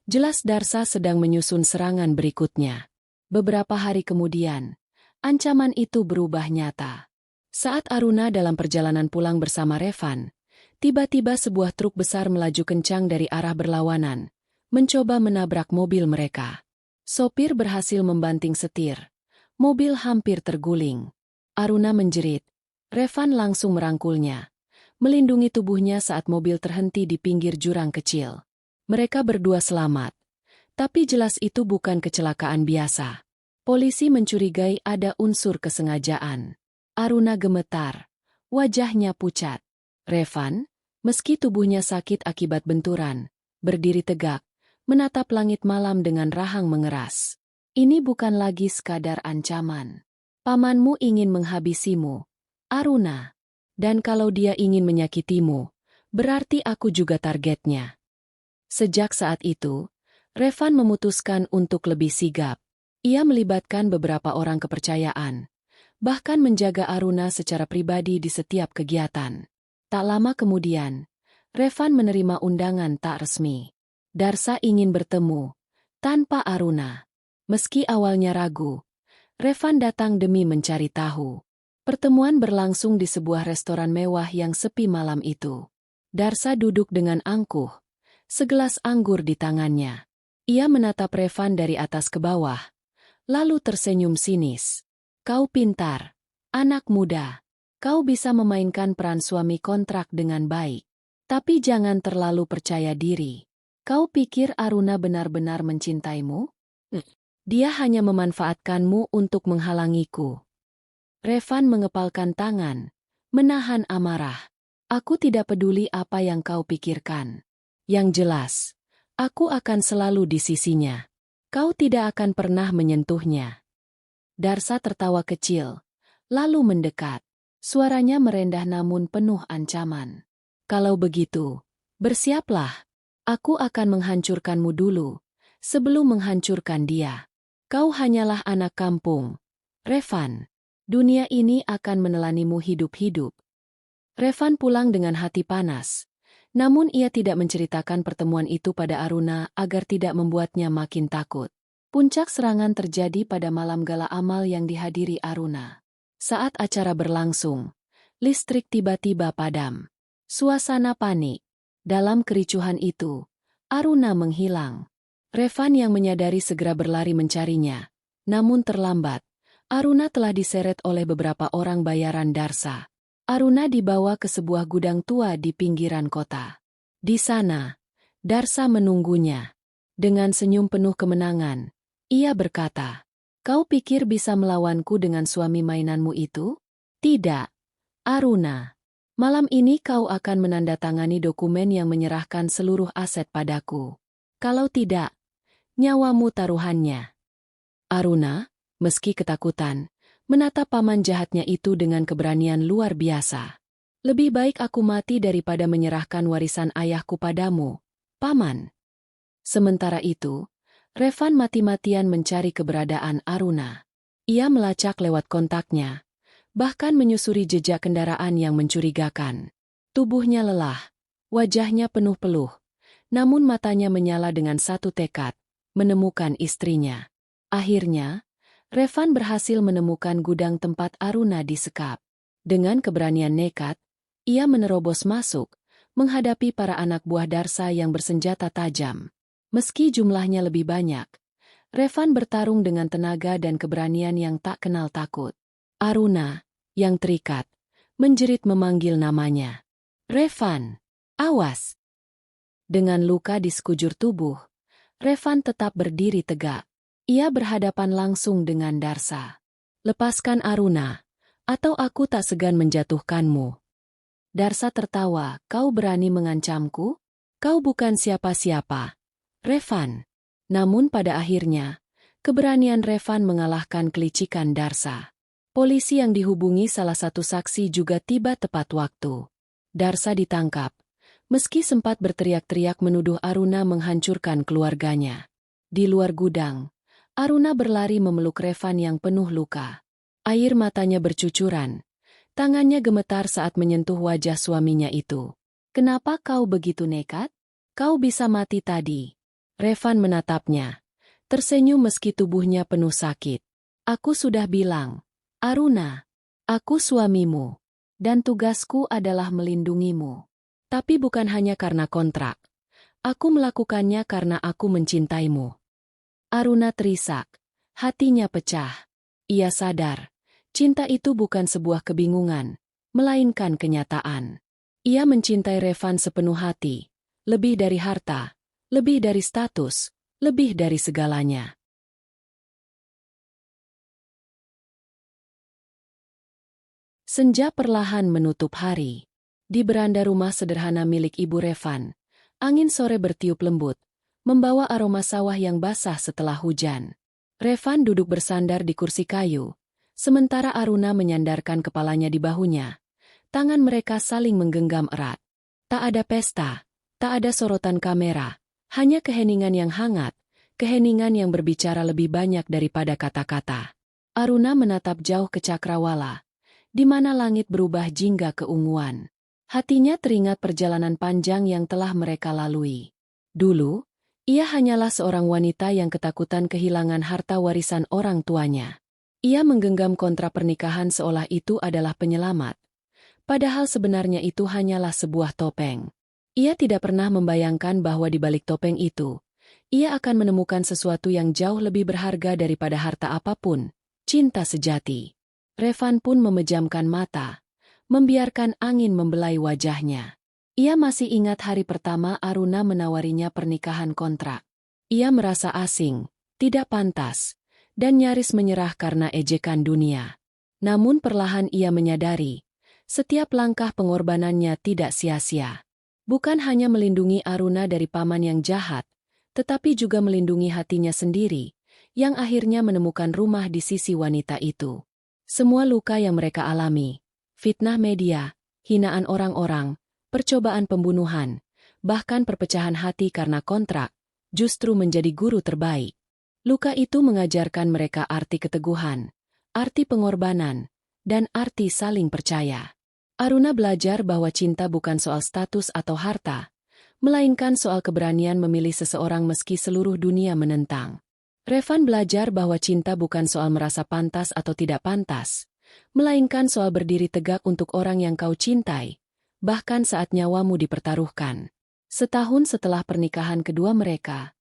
jelas Darsa sedang menyusun serangan berikutnya. Beberapa hari kemudian, ancaman itu berubah nyata. Saat Aruna dalam perjalanan pulang bersama Revan, tiba-tiba sebuah truk besar melaju kencang dari arah berlawanan, mencoba menabrak mobil mereka. Sopir berhasil membanting setir. Mobil hampir terguling. Aruna menjerit. Revan langsung merangkulnya, melindungi tubuhnya saat mobil terhenti di pinggir jurang kecil. Mereka berdua selamat. Tapi jelas itu bukan kecelakaan biasa. Polisi mencurigai ada unsur kesengajaan. Aruna gemetar. Wajahnya pucat. Revan, meski tubuhnya sakit akibat benturan, berdiri tegak, menatap langit malam dengan rahang mengeras. Ini bukan lagi sekadar ancaman. Pamanmu ingin menghabisimu, Aruna. Dan kalau dia ingin menyakitimu, berarti aku juga targetnya. Sejak saat itu, Revan memutuskan untuk lebih sigap. Ia melibatkan beberapa orang kepercayaan, bahkan menjaga Aruna secara pribadi di setiap kegiatan. Tak lama kemudian, Revan menerima undangan tak resmi. Darsa ingin bertemu, tanpa Aruna. Meski awalnya ragu, Revan datang demi mencari tahu. Pertemuan berlangsung di sebuah restoran mewah yang sepi malam itu. Darsa duduk dengan angkuh, segelas anggur di tangannya. Ia menatap Revan dari atas ke bawah, lalu tersenyum sinis. "Kau pintar, anak muda. Kau bisa memainkan peran suami kontrak dengan baik. Tapi jangan terlalu percaya diri. Kau pikir Aruna benar-benar mencintaimu? Dia hanya memanfaatkanmu untuk menghalangiku." Revan mengepalkan tangan, menahan amarah. "Aku tidak peduli apa yang kau pikirkan. Yang jelas, aku akan selalu di sisinya. Kau tidak akan pernah menyentuhnya." Darsa tertawa kecil, lalu mendekat. Suaranya merendah namun penuh ancaman. "Kalau begitu, bersiaplah. Aku akan menghancurkanmu dulu, sebelum menghancurkan dia. Kau hanyalah anak kampung, Revan. Dunia ini akan menelanmu hidup-hidup." Revan pulang dengan hati panas. Namun ia tidak menceritakan pertemuan itu pada Aruna agar tidak membuatnya makin takut. Puncak serangan terjadi pada malam gala amal yang dihadiri Aruna. Saat acara berlangsung, listrik tiba-tiba padam. Suasana panik. Dalam kericuhan itu, Aruna menghilang. Revan yang menyadari segera berlari mencarinya. Namun terlambat. Aruna telah diseret oleh beberapa orang bayaran Darsa. Aruna dibawa ke sebuah gudang tua di pinggiran kota. Di sana, Darsa menunggunya. Dengan senyum penuh kemenangan, ia berkata, "Kau pikir bisa melawanku dengan suami mainanmu itu? Tidak, Aruna. Malam ini kau akan menandatangani dokumen yang menyerahkan seluruh aset padaku. Kalau tidak, nyawamu taruhannya." Aruna, meski ketakutan, menatap paman jahatnya itu dengan keberanian luar biasa. "Lebih baik aku mati daripada menyerahkan warisan ayahku padamu, paman." Sementara itu, Revan mati-matian mencari keberadaan Aruna. Ia melacak lewat kontaknya, bahkan menyusuri jejak kendaraan yang mencurigakan. Tubuhnya lelah, wajahnya penuh peluh, namun matanya menyala dengan satu tekad, menemukan istrinya. Akhirnya, Revan berhasil menemukan gudang tempat Aruna disekap. Dengan keberanian nekat, ia menerobos masuk, menghadapi para anak buah Darsa yang bersenjata tajam. Meski jumlahnya lebih banyak, Revan bertarung dengan tenaga dan keberanian yang tak kenal takut. Aruna, yang terikat, menjerit memanggil namanya. "Revan, awas!" Dengan luka di sekujur tubuh, Revan tetap berdiri tegak. Ia berhadapan langsung dengan Darsa. "Lepaskan Aruna, atau aku tak segan menjatuhkanmu." Darsa tertawa, "Kau berani mengancamku? Kau bukan siapa-siapa, Revan." Namun pada akhirnya, keberanian Revan mengalahkan kelicikan Darsa. Polisi yang dihubungi salah satu saksi juga tiba tepat waktu. Darsa ditangkap, meski sempat berteriak-teriak menuduh Aruna menghancurkan keluarganya. Di luar gudang, Aruna berlari memeluk Revan yang penuh luka. Air matanya bercucuran. Tangannya gemetar saat menyentuh wajah suaminya itu. "Kenapa kau begitu nekat? Kau bisa mati tadi." Revan menatapnya, tersenyum meski tubuhnya penuh sakit. "Aku sudah bilang, Aruna, aku suamimu, dan tugasku adalah melindungimu. Tapi bukan hanya karena kontrak. Aku melakukannya karena aku mencintaimu." Aruna terisak, hatinya pecah. Ia sadar, cinta itu bukan sebuah kebingungan, melainkan kenyataan. Ia mencintai Revan sepenuh hati, lebih dari harta, lebih dari status, lebih dari segalanya. Senja perlahan menutup hari. Di beranda rumah sederhana milik Ibu Revan, angin sore bertiup lembut, membawa aroma sawah yang basah setelah hujan. Revan duduk bersandar di kursi kayu, sementara Aruna menyandarkan kepalanya di bahunya. Tangan mereka saling menggenggam erat. Tak ada pesta, tak ada sorotan kamera, hanya keheningan yang hangat, keheningan yang berbicara lebih banyak daripada kata-kata. Aruna menatap jauh ke cakrawala, di mana langit berubah jingga keunguan. Hatinya teringat perjalanan panjang yang telah mereka lalui. Dulu, ia hanyalah seorang wanita yang ketakutan kehilangan harta warisan orang tuanya. Ia menggenggam kontrak pernikahan seolah itu adalah penyelamat. Padahal sebenarnya itu hanyalah sebuah topeng. Ia tidak pernah membayangkan bahwa di balik topeng itu, ia akan menemukan sesuatu yang jauh lebih berharga daripada harta apapun, cinta sejati. Revan pun memejamkan mata, membiarkan angin membelai wajahnya. Ia masih ingat hari pertama Aruna menawarinya pernikahan kontrak. Ia merasa asing, tidak pantas, dan nyaris menyerah karena ejekan dunia. Namun perlahan ia menyadari, setiap langkah pengorbanannya tidak sia-sia. Bukan hanya melindungi Aruna dari paman yang jahat, tetapi juga melindungi hatinya sendiri, yang akhirnya menemukan rumah di sisi wanita itu. Semua luka yang mereka alami, fitnah media, hinaan orang-orang, percobaan pembunuhan, bahkan perpecahan hati karena kontrak, justru menjadi guru terbaik. Luka itu mengajarkan mereka arti keteguhan, arti pengorbanan, dan arti saling percaya. Aruna belajar bahwa cinta bukan soal status atau harta, melainkan soal keberanian memilih seseorang meski seluruh dunia menentang. Revan belajar bahwa cinta bukan soal merasa pantas atau tidak pantas, melainkan soal berdiri tegak untuk orang yang kau cintai, bahkan saat nyawamu dipertaruhkan. Setahun setelah pernikahan kedua mereka,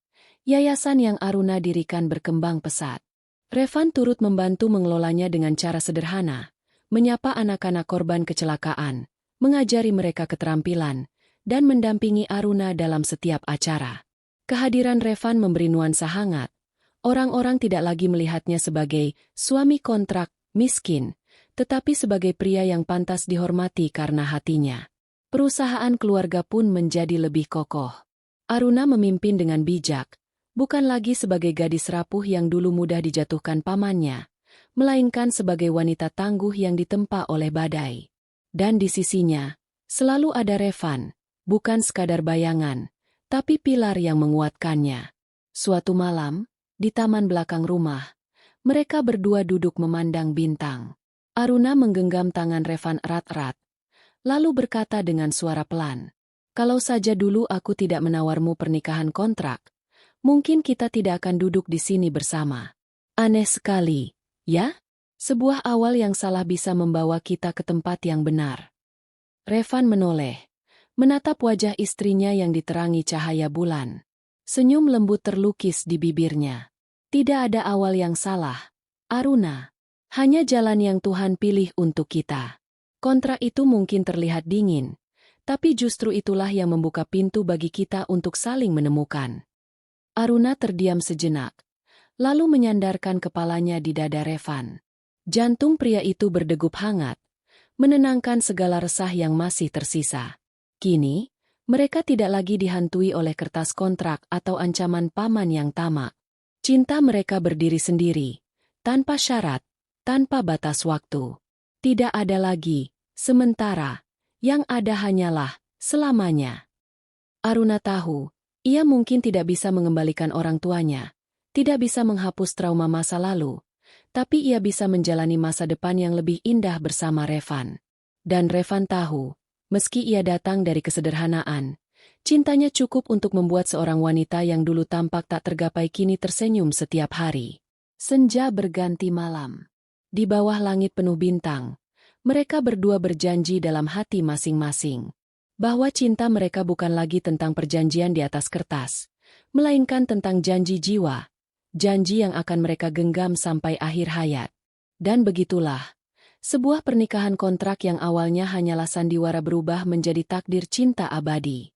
yayasan yang Aruna dirikan berkembang pesat. Revan turut membantu mengelolanya dengan cara sederhana, menyapa anak-anak korban kecelakaan, mengajari mereka keterampilan, dan mendampingi Aruna dalam setiap acara. Kehadiran Revan memberi nuansa hangat. Orang-orang tidak lagi melihatnya sebagai suami kontrak, miskin, tetapi sebagai pria yang pantas dihormati karena hatinya. Perusahaan keluarga pun menjadi lebih kokoh. Aruna memimpin dengan bijak, bukan lagi sebagai gadis rapuh yang dulu mudah dijatuhkan pamannya, melainkan sebagai wanita tangguh yang ditempa oleh badai. Dan di sisinya, selalu ada Revan, bukan sekadar bayangan, tapi pilar yang menguatkannya. Suatu malam, di taman belakang rumah, mereka berdua duduk memandang bintang. Aruna menggenggam tangan Revan erat-erat, lalu berkata dengan suara pelan, "Kalau saja dulu aku tidak menawarmu pernikahan kontrak, mungkin kita tidak akan duduk di sini bersama. Aneh sekali, ya? Sebuah awal yang salah bisa membawa kita ke tempat yang benar." Revan menoleh, menatap wajah istrinya yang diterangi cahaya bulan. Senyum lembut terlukis di bibirnya. Tidak ada awal yang salah, Aruna. Hanya jalan yang Tuhan pilih untuk kita. Kontrak itu mungkin terlihat dingin, tapi justru itulah yang membuka pintu bagi kita untuk saling menemukan. Aruna terdiam sejenak, lalu menyandarkan kepalanya di dada Revan. Jantung pria itu berdegup hangat, menenangkan segala resah yang masih tersisa. Kini, mereka tidak lagi dihantui oleh kertas kontrak atau ancaman paman yang tamak. Cinta mereka berdiri sendiri, tanpa syarat, tanpa batas waktu. Tidak ada lagi, sementara, yang ada hanyalah, selamanya. Aruna tahu, ia mungkin tidak bisa mengembalikan orang tuanya, tidak bisa menghapus trauma masa lalu, tapi ia bisa menjalani masa depan yang lebih indah bersama Revan. Dan Revan tahu, meski ia datang dari kesederhanaan, cintanya cukup untuk membuat seorang wanita yang dulu tampak tak tergapai kini tersenyum setiap hari. Senja berganti malam. Di bawah langit penuh bintang, mereka berdua berjanji dalam hati masing-masing bahwa cinta mereka bukan lagi tentang perjanjian di atas kertas, melainkan tentang janji jiwa, janji yang akan mereka genggam sampai akhir hayat. Dan begitulah, sebuah pernikahan kontrak yang awalnya hanyalah sandiwara berubah menjadi takdir cinta abadi.